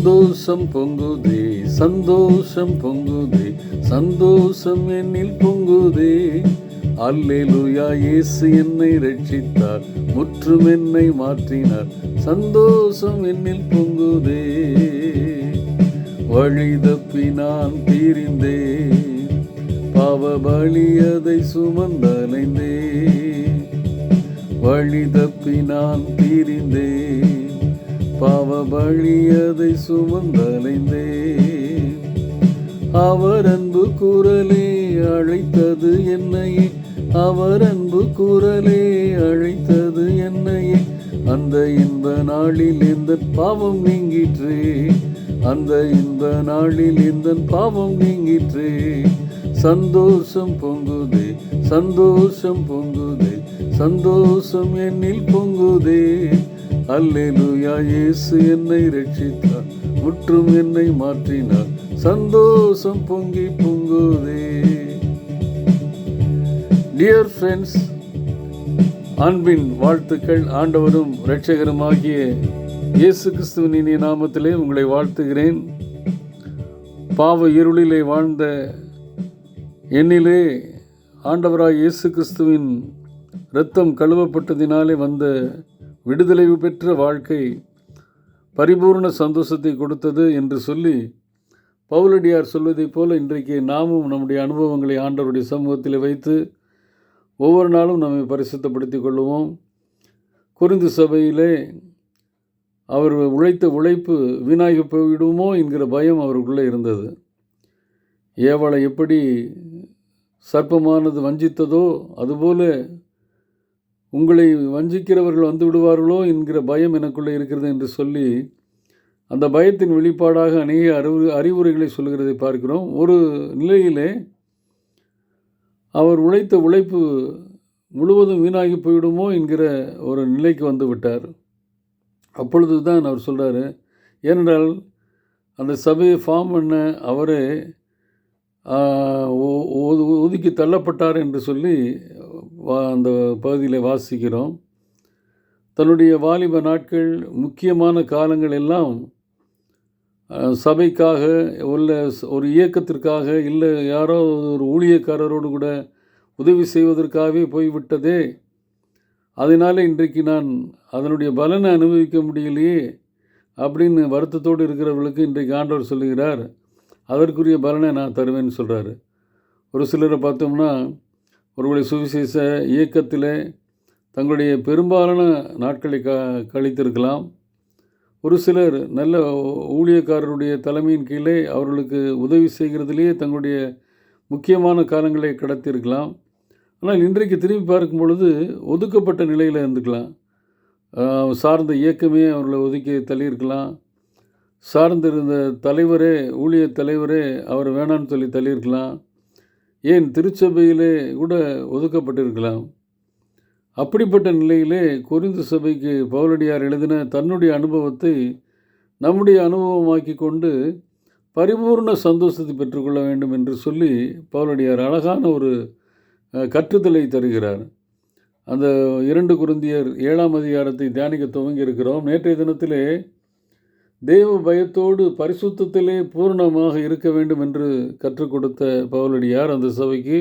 சந்தோஷம் பொங்குதே, சந்தோஷம் பொங்குதே, சந்தோஷம் என்னில் பொங்குதே. அல்லேலூயா, இயேசு என்னை ரட்சித்தார், முற்றும் என்னை மாற்றினார், சந்தோஷம் என்னில் பொங்குதே. வழி தப்பி நான் தீரிந்தேன், பாவ பலி அதை சுமந்தலைந்தே. வழி தப்பி நான் தீரிந்தேன், பாவ பலி அதை சுமந்தலைந்தே. அவர் அன்பு குரலே அழைத்தது என்னையே, அவர் அன்பு குரலே அழைத்தது என்னையே. அந்த இன்ப நாளில் எந்த பாவம் நீங்கிற்றே, அந்த இன்ப நாளில் எந்த பாவம் நீங்கிற்றே. சந்தோஷம் பொங்குதே, சந்தோஷம் பொங்குதே, சந்தோஷம் என்னில் பொங்குதே. அல்லேலூயா, இயேசு என்னை ரட்சித்தார், முற்றும் என்னை மாற்றினார், சந்தோஷம் பொங்கி பொங்குதே. டியர் ஃப்ரெண்ட்ஸ், அன்பின் வாழ்த்துக்கள். ஆண்டவரும் இரட்சகருமாகிய இயேசு கிறிஸ்துவின் இனிய நாமத்திலே உங்களை வாழ்த்துகிறேன். பாவ இருளிலே வாழ்ந்த என்னிலே ஆண்டவராய் இயேசு கிறிஸ்துவின் இரத்தம் கழுவப்பட்டதினாலே வந்த விடுதலை பெற்ற வாழ்க்கை பரிபூர்ண சந்தோஷத்தை கொடுத்தது என்று சொல்லி பவுலடியார் சொல்வதைப் போல இன்றைக்கு நாமும் நம்முடைய அனுபவங்களை ஆண்டவருடைய சமூகத்தில் வைத்து ஒவ்வொரு நாளும் நம்மை பரிசுத்தப்படுத்திக் கொள்வோம். கொரிந்து சபையிலே அவர் உழைத்த உழைப்பு வீணாகி போய்விடுமோ என்கிற பயம் அவருக்குள்ளே இருந்தது. ஏவலை எப்படி சர்ப்பமானது வஞ்சித்ததோ அதுபோல உங்களை வஞ்சிக்கிறவர்கள் வந்து விடுவார்களோ என்கிற பயம் எனக்குள்ளே இருக்கிறது என்று சொல்லி அந்த பயத்தின் வெளிப்பாடாக அநேக அறிவுரைகளை சொல்கிறதை பார்க்கிறோம். ஒரு நிலையிலே அவர் உழைத்த உழைப்பு முழுவதும் வீணாகி போய்விடுமோ என்கிற ஒரு நிலைக்கு வந்து விட்டார். அப்பொழுது தான் அவர் சொல்கிறார், ஏனென்றால் அந்த சபையை ஃபார்ம் பண்ண அவரே ஒதுக்கி தள்ளப்பட்டார் என்று சொல்லி அந்த பகுதியில் வாசிக்கிறோம். தன்னுடைய வாலிப நாட்கள், முக்கியமான காலங்கள் எல்லாம் சபைக்காக உள்ள ஒரு இயக்கத்திற்காக, இல்லை யாரோ ஒரு ஊழியக்காரரோடு கூட உதவி செய்வதற்காகவே போய்விட்டதே. அதனால் இன்றைக்கு நான் அதனுடைய பலனை அனுபவிக்க முடியலையே அப்படின்னு வருத்தத்தோடு இருக்கிறவர்களுக்கு இன்றைக்கு ஆண்டவர் சொல்லுகிறார், அதற்குரிய பலனை நான் தருவேன்னு சொல்கிறாரு. ஒரு சிலரை பார்த்தோம்னா ஒருவேளை சுவிசேஷ இயக்கத்தில் தங்களுடைய பெரும்பாலான நாட்களை கழித்திருக்கலாம். ஒரு சிலர் நல்ல ஊழியக்காரருடைய தலைமையின் கீழே அவர்களுக்கு உதவி செய்கிறதுலேயே தங்களுடைய முக்கியமான காலங்களை கடத்தியிருக்கலாம். ஆனால் இன்றைக்கு திரும்பி பார்க்கும் பொழுது ஒதுக்கப்பட்ட நிலையில் இருந்துக்கலாம். சார்ந்த இயக்கமே அவர்களை ஒதுக்கி தள்ளியிருக்கலாம். சார்ந்திருந்த தலைவரே, ஊழிய தலைவரே அவர் வேணான்னு சொல்லி தள்ளியிருக்கலாம். ஏன் திருச்சபையிலே கூட ஒதுக்கப்பட்டிருக்கலாம். அப்படிப்பட்ட நிலையிலே கொரிந்து சபைக்கு பவுலடியார் எழுதின தன்னுடைய அனுபவத்தை நம்முடைய அனுபவமாக்கி கொண்டு பரிபூர்ண சந்தோஷத்தை பெற்றுக்கொள்ள வேண்டும் என்று சொல்லி பவுலடியார் அழகான ஒரு கற்றுதலை தருகிறார். அந்த 2 கொரிந்தியர் 7ஆம் அதிகாரத்தை தியானிக்க துவங்கி இருக்கிறோம். நேற்றைய தினத்திலே தேவ பயத்தோடு பரிசுத்தத்திலே பூர்ணமாக இருக்க வேண்டும் என்று கற்றுக் கொடுத்த பவுலடியார் அந்த சபைக்கு,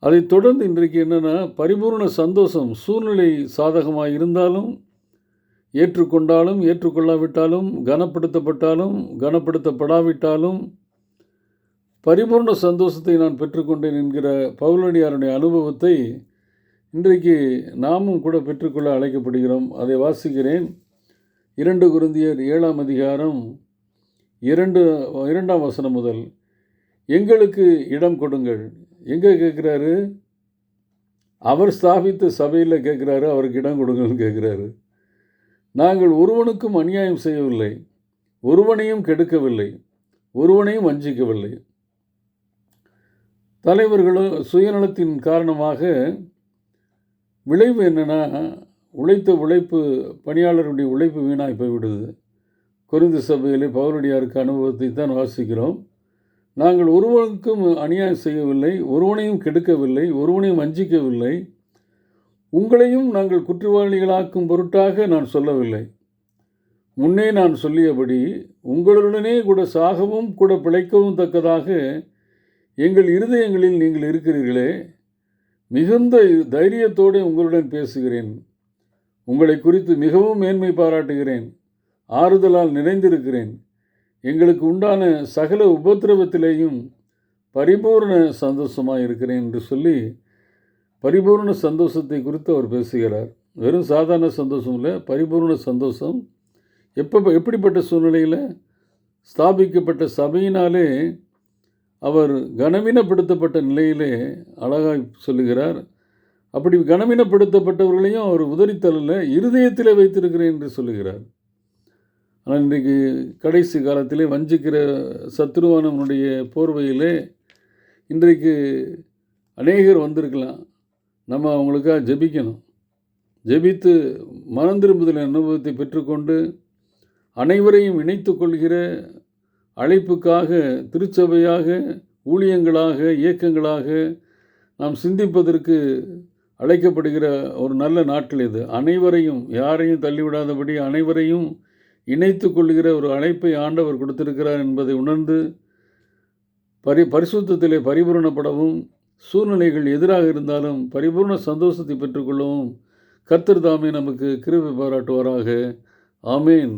அதை தொடர்ந்து இன்றைக்கு என்னென்னா பரிபூர்ண சந்தோஷம், சூழ்நிலை சாதகமாக இருந்தாலும், ஏற்றுக்கொண்டாலும் ஏற்றுக்கொள்ளாவிட்டாலும், கனப்படுத்தப்பட்டாலும் கனப்படுத்தப்படாவிட்டாலும் பரிபூர்ண சந்தோஷத்தை நான் பெற்றுக்கொண்டேன் என்கிற பவுலடியாருடைய அனுபவத்தை இன்றைக்கு நாமும் கூட பெற்றுக்கொள்ள அழைக்கப்படுகிறோம். அதை வாசிக்கிறேன். 2 கொரிந்தியர் 7ஆம் அதிகாரம் 2ஆம் வசனம் முதல். எங்களுக்கு இடம் கொடுங்கள். எங்கே கேட்குறாரு? அவர் ஸ்தாபித்த சபையில் கேட்குறாரு, அவருக்கு இடம் கொடுங்கள்னு கேட்குறாரு. நாங்கள் ஒருவனுக்கும் அநியாயம் செய்யவில்லை, ஒருவனையும் கெடுக்கவில்லை, ஒருவனையும் வஞ்சிக்கவில்லை. தலைவர்களும் சுயநலத்தின் காரணமாக விளைவு என்னென்னா, உழைத்த உழைப்பு, பணியாளருடைய உழைப்பு வீணாய் போய்விடுது. கொரிந்து சபையிலே பவுலடியாருக்கு அனுபவத்தை தான் வாசிக்கிறோம். நாங்கள் ஒருவனுக்கும் அநியாயம் செய்யவில்லை, ஒருவனையும் கெடுக்கவில்லை, ஒருவனையும் வஞ்சிக்கவில்லை. உங்களையும் நாங்கள் குற்றவாளிகளாக்கும் பொருட்டாக நான் சொல்லவில்லை. முன்னே நான் சொல்லியபடி உங்களுடனே கூட சாகவும் கூட பிழைக்கவும் தக்கதாக எங்கள் இருதயங்களில் நீங்கள் இருக்கிறீர்களே, மிகுந்த தைரியத்தோடு உங்களுடன் பேசுகிறேன். உங்களை குறித்து மிகவும் மேன்மை பாராட்டுகிறேன். ஆறுதலால் நிறைந்திருக்கிறேன். எங்களுக்கு உண்டான சகல உபத்திரவத்திலேயும் பரிபூர்ண சந்தோஷமாக இருக்கிறேன் என்று சொல்லி பரிபூர்ண சந்தோஷத்தை குறித்து அவர் பேசுகிறார். வெறும் சாதாரண சந்தோஷம் இல்லை, பரிபூர்ண சந்தோஷம். எப்படிப்பட்ட சூழ்நிலையில்? ஸ்தாபிக்கப்பட்ட சபையினாலே அவர் கனவீனப்படுத்தப்பட்ட நிலையிலே அழகாய் சொல்லுகிறார். அப்படி கனவீனப்படுத்தப்பட்டவர்களையும் அவர் உதறித்தள்ள இருதயத்திலே வைத்திருக்கிறேன் என்று சொல்லுகிறார். ஆனால் இன்றைக்கு கடைசி காலத்திலே வஞ்சிக்கிற சத்துருவானவனுடைய போர்வையிலே இன்றைக்கு அநேகர் வந்திருக்கலாம். நம்ம அவங்களுக்காக ஜெபிக்கணும். ஜெபித்து மனம் திரும்புதல் அனுபவத்தை பெற்றுக்கொண்டு அனைவரையும் இணைத்து கொள்கிற அழைப்புக்காக, திருச்சபையாக, ஊழியங்களாக, இயக்கங்களாக நாம் சிந்திப்பதற்கு அழைக்கப்படுகிற ஒரு நல்ல நாட்கள் இது. அனைவரையும், யாரையும் தள்ளிவிடாதபடி அனைவரையும் இணைத்து கொள்கிற ஒரு அழைப்பை ஆண்டவர் கொடுத்திருக்கிறார் என்பதை உணர்ந்து பரிசுத்தத்திலே பரிபூரணப்படவும், சூழ்நிலைகள் எதிராக இருந்தாலும் பரிபூர்ண சந்தோஷத்தை பெற்றுக்கொள்ளவும் கர்த்தர் தாமே நமக்கு கிருபை பாராட்டுவாராக. ஆமேன்.